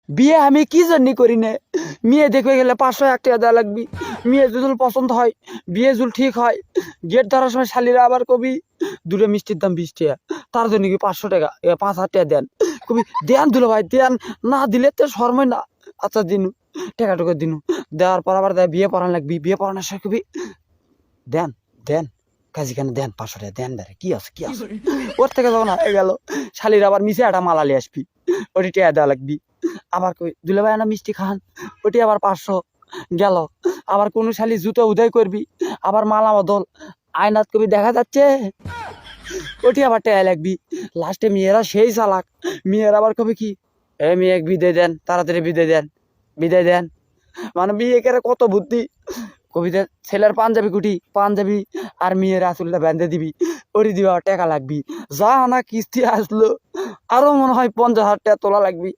বিয়ে আমি কি জন্য করি না? মেয়ে দেখে গেলে 501 টাকা দেওয়া লাগবি। মেয়ে যদি পছন্দ হয়, বিয়ে যদি ঠিক হয়, গেট ধরার সময় শালিরা আবার কবি দুটো মিষ্টির দাম 20 টাকা, তার জন্য কি 500 টাকা 5,000 টাকা দেন। কবি দেন দুলো ভাই দেন, না দিলে তো শর্মই না। আচ্ছা দিনু, টাকা টুকু দিনু, দেওয়ার পর আবার দেয় বিয়ে পড়ান লাগবি। বিয়ে পড়ানোর সময় কবি দেন দেন কাজী কেন দেন 500 টাকা দেন বেড়ে, কি আছে কি আছে। ওর থেকে যখন হয়ে গেল, শালির আবার মিশে একটা মালালি আসবি, ওটি টাকা দেওয়া লাগবি। আবার কই দুলে ভাই না মিষ্টি খান, ওটি আবার 500 গেল। আবার কোনো শালি জুতো উদয় করবি, আবার মালা বদল, আয়নাত কবি দেখা যাচ্ছে, ওটি আবার টাকা লাগবি। লাস্টে মেয়েরা সেই চালাক, মেয়েরা আবার কবি কি এ মেয়ে বিদায় দেন, তাড়াতাড়ি বিদায় দেন, বিদায় দেন। মানে বিয়ে করে কত বুদ্ধি। কবিদের ছেলের পাঞ্জাবি কুটি পাঞ্জাবি আর মেয়ের আসলটা বেঁধে দিবি, ওরি দিবা টাকা লাগবি। যা না কিস্তি আসলো, আরো মনে হয় 50,000 টাকা তোলা লাগবি।